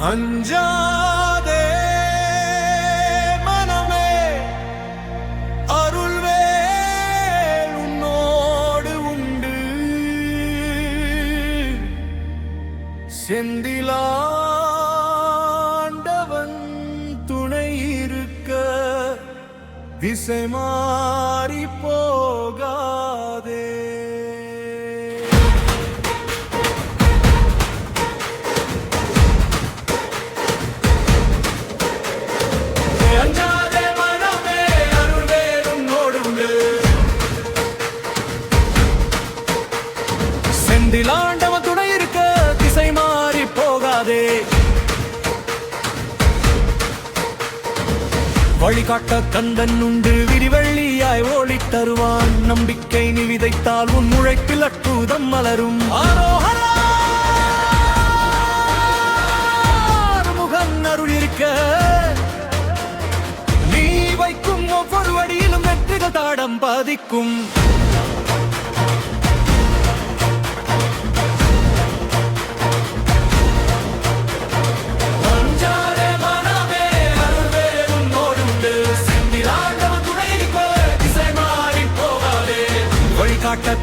அஞ்சாதே மனமே, அருள்வேல் உன்னோடு உண்டு. செந்திலாண்டவன் துணை இருக்க திசை மாறி போகாதே. செந்திலாண்டவன் துணை இருக்க திசை மாறி போகாதே. வழிகாட்ட கந்தன் உண்டு, விரிவெள்ளியாய் ஓடித் தருவான். நம்பிக்கை நீ விதைத்தால் உன் உழைப்பில் அற்புதம் மலரும். முகன் அருள் இருக்க நீ வைக்கும் ஒவ்வொரு அடியிலும் வெற்றிகள் தாடம் பாதிக்கும்.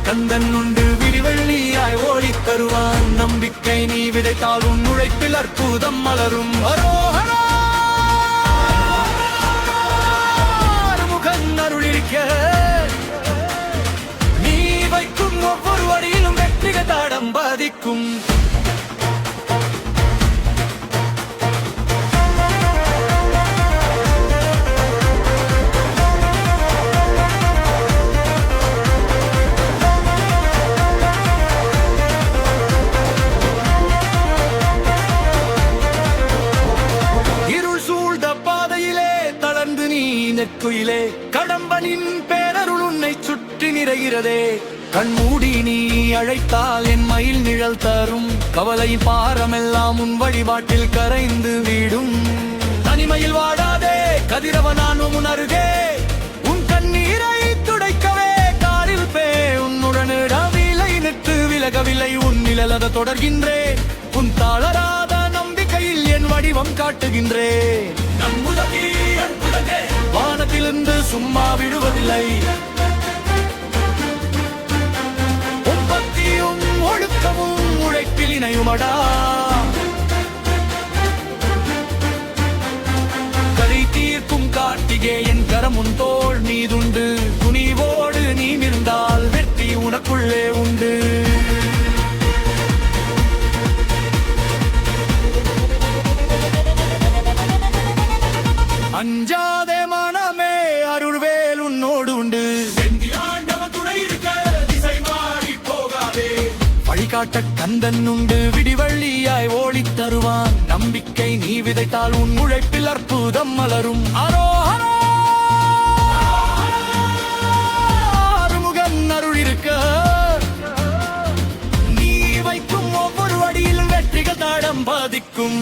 கந்தன் உண்டு, விரிவெள்ளியாய் ஓடித் தருவான். நம்பிக்கை நீ விதைத்தால் உன் உழைப்பில் அற்புதம் மலரும். முகன் அருள் இருக்க நீ வைக்கும் ஒவ்வொரு அடியிலும் வெற்றிகள் தாடம் பாதிக்கும். நெற்குயிலே கடம்பனின் பேரருள் உன்னை சுற்றி நிறைகிறதே. கண்மூடி நீ அழைத்தால் என் மயில் நிழல் தரும். கவலை பாரமெல்லாம் உன் வழிபாட்டில் கரைந்து வீடும். தனிமையில் வாடாதே, கதிரவனான் உன் அருகே உன் கண்ணீரை துடைக்கவே காரில் பே உன்னுடன் விலை நிற்று விலகவில்லை உன் நிழலத தொடர்கின்றேன். உன் தாளராத நம்பிக்கையில் என் வடிவம் காட்டுகின்றேன். வானத்திலிருந்து சும்மா விடுவதில்லை. உற்பத்தியும் ஒழுக்கமும் உழைப்பில் இணையுமடா. கரை தீர்க்கும் கார்த்திகேயன் கரமுன் தோள் மீதுண்டு. துணிவோடு நீ இருந்தால் வெற்றி உனக்குள்ளே உண்டு. அஞ்சாதே மனமே, அருள்வேல் உன்னோடு உண்டு. செந்திலாண்டவன் துணை இருக்க திசை மாறி போகாதே. வழிகாட்ட கந்தன் உண்டு, விடிவெள்ளியாய் ஓடித் தருவான். நம்பிக்கை நீ விதைத்தால் உன் உழைப்பில் அற்புதம் மலரும். முகன் அருள் இருக்க நீ வைக்கும் ஒவ்வொரு அடியிலும் வெற்றிகள் தாடம் பாதிக்கும்.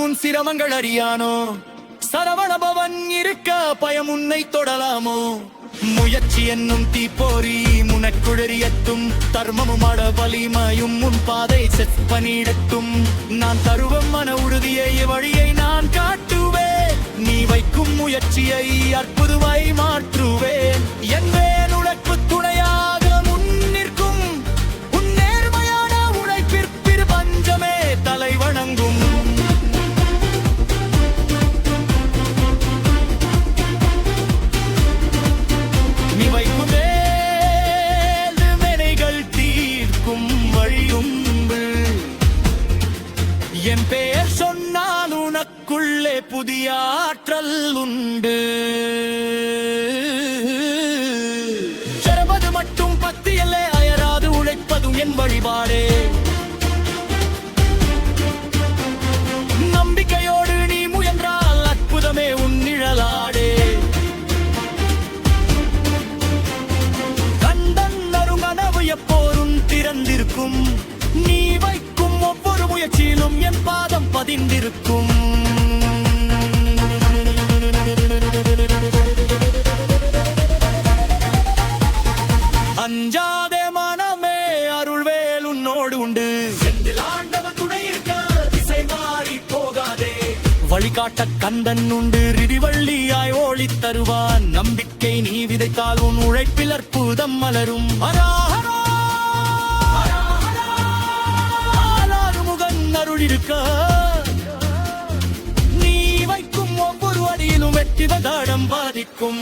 உன் சிரமங்கள் அறியானோ, சரவணபவன் இருக்க பயம் உன்னை தொடலாமோ. முயற்சி என்னும் தீப்போரி முனக்குழறியட்டும். தர்மமும் அட வலிமையும் உன் பாதை செப்பனிடட்டும். நான் தருவம் மன உறுதியை வழியை நான் காட்டுவேன். நீ வைக்கும் முயற்சியை அற்புதமாய் மாற்றுவேன். என்பேன் உழைப்பு துணையாக முன் நிற்கும். உன் நேர்மையான உழைப்பிற்கு பஞ்சமே தலை வணங்கும். என் பெயர் சொன்னால் உனக்குள்ளே புதிய ஆற்றல் உண்டு. செரவது மட்டும் பத்தியல்லே, அயராது உழைப்பதும் என் வழிபாடே. நம்பிக்கையோடு நீ முயன்றால் அற்புதமே உன் நிழலாடே. கண்டன் அருங்கனவு எப்போது பாதிக்கும். நீ வைக்கும் ஒவ்வொரு முயற்சியிலும் என் பாதம் பதிந்திருக்கும். அஞ்சாதே மனமே, அருள்வேல் உன்னோடு உண்டு. ஆண்டவன் துணை இருக்க திசை மாறி போகாதே. வழிகாட்ட கந்தன் உண்டு, ரிதிவள்ளியாய் ஓளித் தருவான். நம்பிக்கை நீ விதைத்தால் உன் உழைப்பில் அற்புதம் மலரும். முகன் அருள் இருக்க நீ வைக்கும் ஒவ்வொரு அடியிலும் வெற்றி வதாடம் பாதிக்கும்.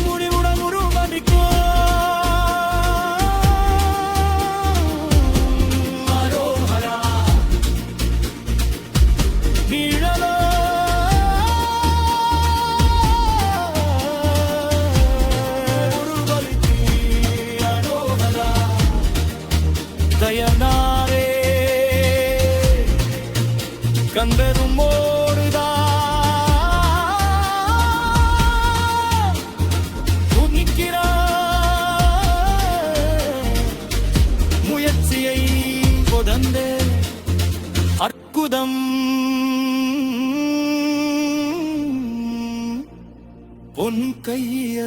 முடிவுடன் உருவடிக்கும். அரோஹரா நிழலோ உருவலித்தி. அரோஹரா தயனாரே கந்தரும் ஓடுதா. முயற்சியை கொதந்தே அற்புதம் பொன் கைய